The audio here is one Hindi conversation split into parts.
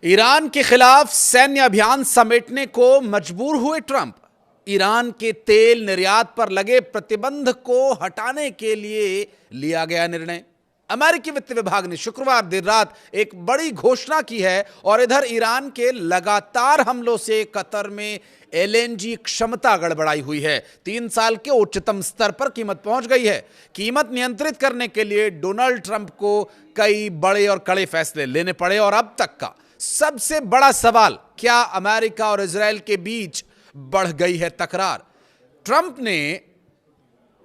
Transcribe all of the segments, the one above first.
ईरान के खिलाफ सैन्य अभियान समेटने को मजबूर हुए ट्रंप। ईरान के तेल निर्यात पर लगे प्रतिबंध को हटाने के लिए लिया गया निर्णय। अमेरिकी वित्त विभाग ने शुक्रवार देर रात एक बड़ी घोषणा की है और इधर ईरान के लगातार हमलों से कतर में एलएनजी क्षमता गड़बड़ाई हुई है। 3 साल के उच्चतम स्तर पर कीमत पहुंच गई है। कीमत नियंत्रित करने के लिए डोनाल्ड ट्रंप को कई बड़े और कड़े फैसले लेने पड़े और अब तक का सबसे बड़ा सवाल, क्या अमेरिका और इजरायल के बीच बढ़ गई है तकरार? ट्रंप ने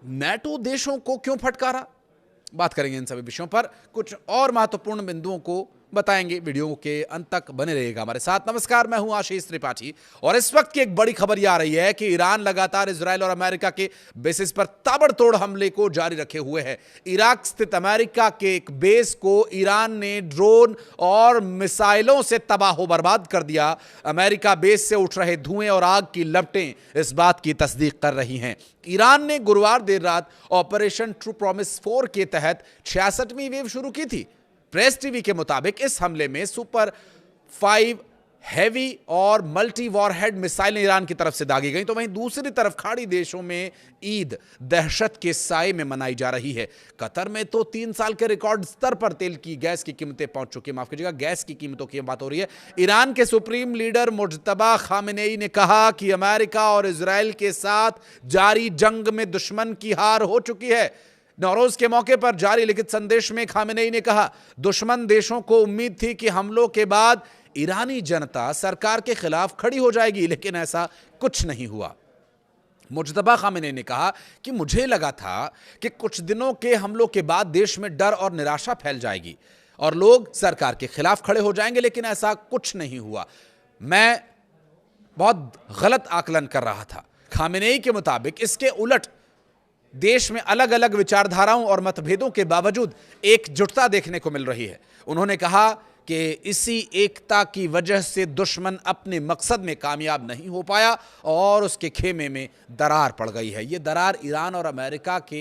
नेटो देशों को क्यों फटकारा? बात करेंगे इन सभी विषयों पर, कुछ और महत्वपूर्ण बिंदुओं को बताएंगे। वीडियो के अंत तक बने रहिएगा हमारे साथ। नमस्कार, मैं हूं आशीष त्रिपाठी और इस वक्त की एक बड़ी खबर यह आ रही है कि ईरान लगातार इजरायल और अमेरिका के बेसिस पर ताबड़तोड़ हमले को जारी रखे हुए है। इराक स्थित अमेरिका के एक बेस को ईरान ने ड्रोन और मिसाइलों से तबाह बर्बाद कर दिया। अमेरिका बेस से उठ रहे धुएं और आग की लपटें इस बात की तस्दीक कर रही हैं। ईरान ने गुरुवार देर रात ऑपरेशन ट्रू प्रॉमिस 4 के तहत 66वीं वेव शुरू की थी। प्रेस टीवी के मुताबिक इस हमले में सुपर 5 हैवी और मल्टी वॉरहेड मिसाइलें ईरान की तरफ से दागी गई, तो वहीं दूसरी तरफ खाड़ी देशों में ईद दहशत के साए में मनाई जा रही है। कतर में तो 3 साल के रिकॉर्ड स्तर पर तेल की गैस की कीमतें पहुंच चुकी हैं। माफ कीजिएगा, गैस की कीमतों की बात हो रही है। ईरान के सुप्रीम लीडर मुज्तबा खामेनेई ने कहा कि अमेरिका और इजरायल के साथ जारी जंग में दुश्मन की हार हो चुकी है। नौरोज के मौके पर जारी लिखित संदेश में खामेनेई ने कहा, दुश्मन देशों को उम्मीद थी कि हमलों के बाद ईरानी जनता सरकार के खिलाफ खड़ी हो जाएगी, लेकिन ऐसा कुछ नहीं हुआ। मुज्तबा खामेनेई ने कहा कि मुझे लगा था कि कुछ दिनों के हमलों के बाद देश में डर और निराशा फैल जाएगी और लोग सरकार के खिलाफ खड़े हो जाएंगे, लेकिन ऐसा कुछ नहीं हुआ। मैं बहुत गलत आकलन कर रहा था। खामेनेई के मुताबिक इसके उलट देश में अलग अलग विचारधाराओं और मतभेदों के बावजूद एकजुटता देखने को मिल रही है। उन्होंने कहा कि इसी एकता की वजह से दुश्मन अपने मकसद में कामयाब नहीं हो पाया और उसके खेमे में दरार पड़ गई है। ये दरार ईरान और अमेरिका के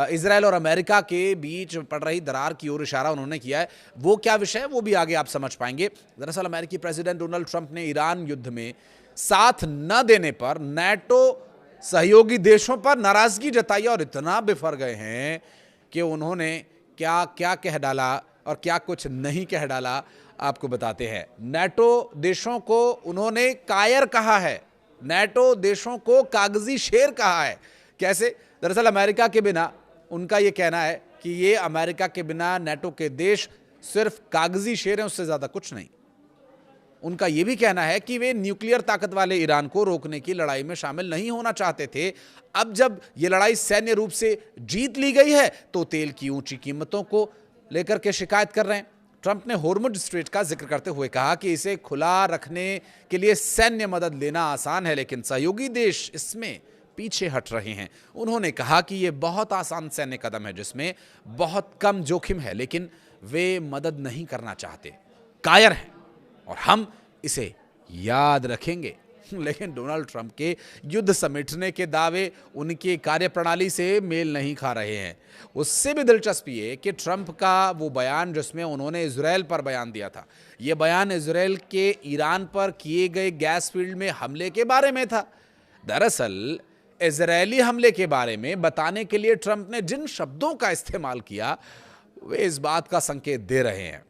इजरायल और अमेरिका के बीच पड़ रही दरार की ओर इशारा उन्होंने किया है। वो क्या विषय है वो भी आगे आप समझ पाएंगे। दरअसल अमेरिकी प्रेसिडेंट डोनाल्ड ट्रंप ने ईरान युद्ध में साथ न देने पर नेटो सहयोगी देशों पर नाराजगी जताई और इतना बिफर गए हैं कि उन्होंने क्या क्या कह डाला और क्या कुछ नहीं कह डाला, आपको बताते हैं। नेटो देशों को उन्होंने कायर कहा है, नेटो देशों को कागजी शेर कहा है। कैसे? दरअसल अमेरिका के बिना, उनका यह कहना है कि ये अमेरिका के बिना नेटो के देश सिर्फ कागजी शेर हैं, उससे ज्यादा कुछ नहीं। उनका यह भी कहना है कि वे न्यूक्लियर ताकत वाले ईरान को रोकने की लड़ाई में शामिल नहीं होना चाहते थे। अब जब यह लड़ाई सैन्य रूप से जीत ली गई है तो तेल की ऊंची कीमतों को लेकर के शिकायत कर रहे हैं। ट्रंप ने होर्मुज स्ट्रेट का जिक्र करते हुए कहा कि इसे खुला रखने के लिए सैन्य मदद लेना आसान है, लेकिन सहयोगी देश इसमें पीछे हट रहे हैं। उन्होंने कहा कि यह बहुत आसान सैन्य कदम है जिसमें बहुत कम जोखिम है, लेकिन वे मदद नहीं करना चाहते, कायर हैं और हम इसे याद रखेंगे। लेकिन डोनाल्ड ट्रंप के युद्ध समेटने के दावे उनकी कार्यप्रणाली से मेल नहीं खा रहे हैं। उससे भी दिलचस्पी है कि ट्रंप का वो बयान जिसमें उन्होंने इजरायल पर बयान दिया था, यह बयान इजरायल के ईरान पर किए गए गैस फील्ड में हमले के बारे में था। दरअसल इजरायली हमले के बारे में बताने के लिए ट्रंप ने जिन शब्दों का इस्तेमाल किया वे इस बात का संकेत दे रहे हैं।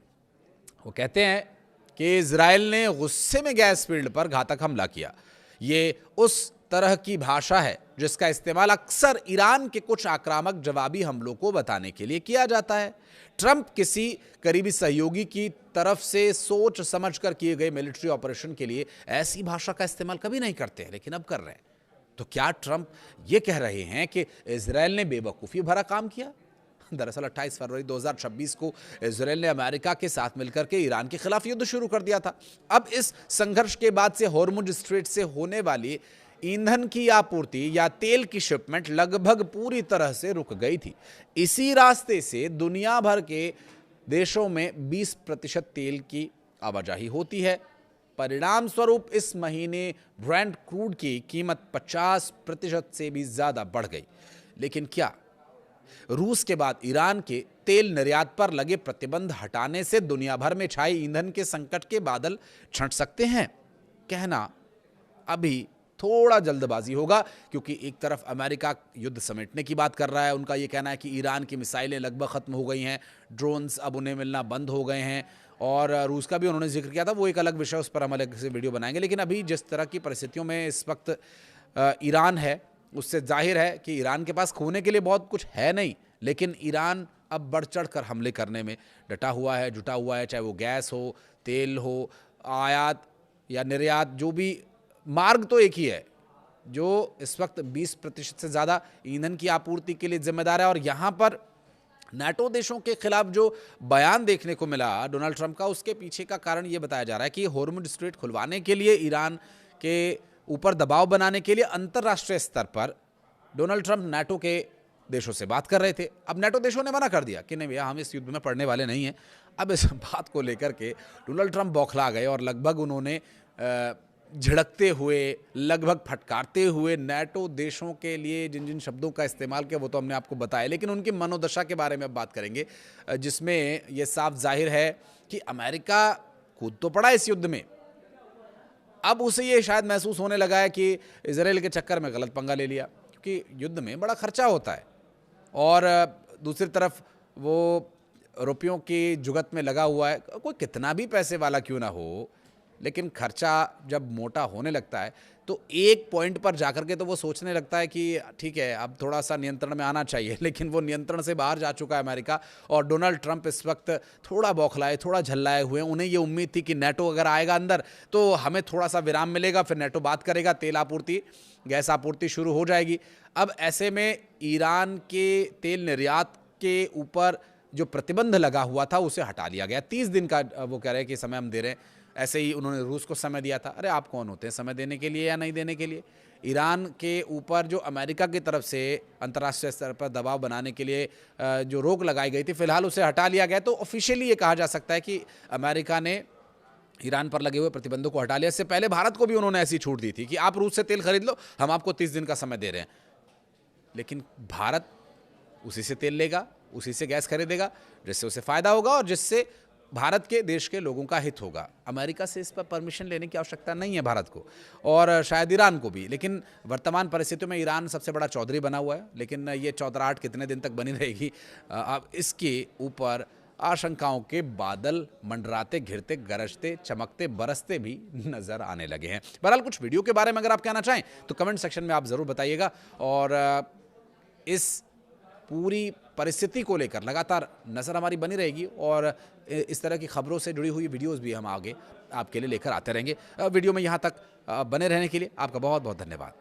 वो कहते हैं कि इजरायल ने गुस्से में गैस फील्ड पर घातक हमला किया। ये उस तरह की भाषा है जिसका इस्तेमाल अक्सर ईरान के कुछ आक्रामक जवाबी हमलों को बताने के लिए किया जाता है। ट्रंप किसी करीबी सहयोगी की तरफ से सोच समझकर किए गए मिलिट्री ऑपरेशन के लिए ऐसी भाषा का इस्तेमाल कभी नहीं करते हैं, लेकिन अब कर रहे हैं। तो क्या ट्रंप ये कह रहे हैं कि इजरायल ने बेवकूफ़ी भरा काम किया? दरअसल 28 फरवरी 2026 को इजरायल ने अमेरिका के साथ मिलकर के ईरान के खिलाफ युद्ध शुरू कर दिया था। अब इस संघर्ष के बाद से होर्मुज स्ट्रेट से होने वाली ईंधन की आपूर्ति या तेल की शिपमेंट लगभग पूरी तरह से रुक गई थी। इसी रास्ते से दुनिया भर के देशों में 20% तेल की आवाजाही होती है। परिणाम स्वरूप इस महीने ब्रेंट क्रूड की कीमत 50% से भी ज्यादा बढ़ गई। लेकिन क्या रूस के बाद ईरान के तेल निर्यात पर लगे प्रतिबंध हटाने से दुनिया भर में छाए ईंधन के संकट के बादल छंट सकते हैं। कहना अभी थोड़ा जल्दबाजी होगा, क्योंकि एक तरफ अमेरिका युद्ध समेटने की बात कर रहा है। उनका यह कहना है कि ईरान की मिसाइलें लगभग खत्म हो गई हैं, ड्रोन्स अब उन्हें मिलना बंद हो गए हैं, और रूस का भी उन्होंने जिक्र किया था, वो एक अलग विषय, उस पर हम अलग से वीडियो बनाएंगे। लेकिन अभी जिस तरह की परिस्थितियों में इस वक्त ईरान है, उससे जाहिर है कि ईरान के पास खोने के लिए बहुत कुछ है नहीं, लेकिन ईरान अब बढ़ चढ़ कर हमले करने में डटा हुआ है, जुटा हुआ है। चाहे वो गैस हो, तेल हो, आयात या निर्यात, जो भी मार्ग तो एक ही है, जो इस वक्त 20% से ज़्यादा ईंधन की आपूर्ति के लिए जिम्मेदार है। और यहाँ पर नाटो देशों के खिलाफ जो बयान देखने को मिला डोनाल्ड ट्रंप का, उसके पीछे का कारण ये बताया जा रहा है कि हॉर्मुज़ स्ट्रेट खुलवाने के लिए, ईरान के ऊपर दबाव बनाने के लिए अंतर्राष्ट्रीय स्तर पर डोनाल्ड ट्रंप नाटो के देशों से बात कर रहे थे। अब नाटो देशों ने मना कर दिया कि नहीं भैया, हम इस युद्ध में पड़ने वाले नहीं हैं। अब इस बात को लेकर के डोनाल्ड ट्रंप बौखला गए और लगभग उन्होंने झिड़कते हुए, लगभग फटकारते हुए नाटो देशों के लिए जिन जिन शब्दों का इस्तेमाल किया वो तो हमने आपको बताया, लेकिन उनकी मनोदशा के बारे में अब बात करेंगे, जिसमें यह साफ जाहिर है कि अमेरिका कूद तो पड़ा इस युद्ध में। अब उसे ये शायद महसूस होने लगा है कि इजराइल के चक्कर में गलत पंगा ले लिया, क्योंकि युद्ध में बड़ा खर्चा होता है, और दूसरी तरफ वो रुपयों की जुगत में लगा हुआ है। कोई कितना भी पैसे वाला क्यों ना हो, लेकिन खर्चा जब मोटा होने लगता है तो एक पॉइंट पर जाकर के तो वो सोचने लगता है कि ठीक है, अब थोड़ा सा नियंत्रण में आना चाहिए। लेकिन वो नियंत्रण से बाहर जा चुका है अमेरिका, और डोनाल्ड ट्रंप इस वक्त थोड़ा बौखलाए, थोड़ा झल्लाए हुए हैं। उन्हें ये उम्मीद थी कि नाटो अगर आएगा अंदर तो हमें थोड़ा सा विराम मिलेगा, फिर नाटो बात करेगा, तेल आपूर्ति, गैस आपूर्ति शुरू हो जाएगी। अब ऐसे में ईरान के तेल निर्यात के ऊपर जो प्रतिबंध लगा हुआ था उसे हटा लिया गया। 30 दिन का वो कह रहे हैं कि समय हम दे रहे हैं। ऐसे ही उन्होंने रूस को समय दिया था। अरे आप कौन होते हैं समय देने के लिए या नहीं देने के लिए? ईरान के ऊपर जो अमेरिका की तरफ से अंतर्राष्ट्रीय स्तर पर दबाव बनाने के लिए जो रोक लगाई गई थी, फिलहाल उसे हटा लिया गया। तो ऑफिशियली ये कहा जा सकता है कि अमेरिका ने ईरान पर लगे हुए प्रतिबंधों को हटा लिया। इससे पहले भारत को भी उन्होंने ऐसी छूट दी थी कि आप रूस से तेल खरीद लो, हम आपको 30 दिन का समय दे रहे हैं। लेकिन भारत उसी से तेल लेगा, उसी से गैस खरीदेगा, जिससे उसे फायदा होगा और जिससे भारत के देश के लोगों का हित होगा। अमेरिका से इस पर परमिशन लेने की आवश्यकता नहीं है भारत को, और शायद ईरान को भी। लेकिन वर्तमान परिस्थितियों में ईरान सबसे बड़ा चौधरी बना हुआ है, लेकिन ये चौधराहट कितने दिन तक बनी रहेगी, अब इसके ऊपर आशंकाओं के बादल मंडराते, घिरते, गरजते, चमकते, बरसते भी नजर आने लगे हैं। बहरहाल कुछ वीडियो के बारे में अगर आप कहना चाहें तो कमेंट सेक्शन में आप ज़रूर बताइएगा, और इस पूरी परिस्थिति को लेकर लगातार नज़र हमारी बनी रहेगी, और इस तरह की खबरों से जुड़ी हुई वीडियोस भी हम आगे आपके लिए लेकर आते रहेंगे। वीडियो में यहाँ तक बने रहने के लिए आपका बहुत बहुत धन्यवाद।